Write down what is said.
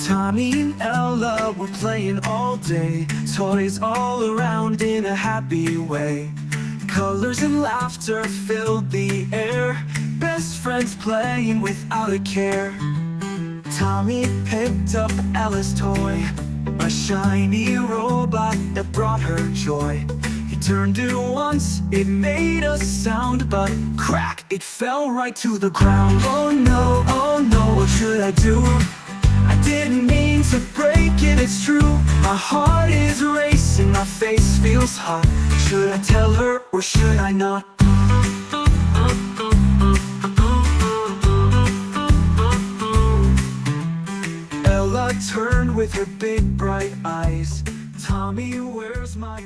Tommy and Ella were playing all day, toys all around in a happy way. Colors and laughter filled the air, best friends playing without a care. Tommy picked up Ella's toy, a shiny robot that brought her joy. He turned it once, it made a sound, but crack, it fell right to the ground. Oh no, what should I do? I didn't mean to break it, it's true. My heart is racing, my face feels hot. Should I tell her or should I not? Ella turned with her big bright eyes. Tommy, where's my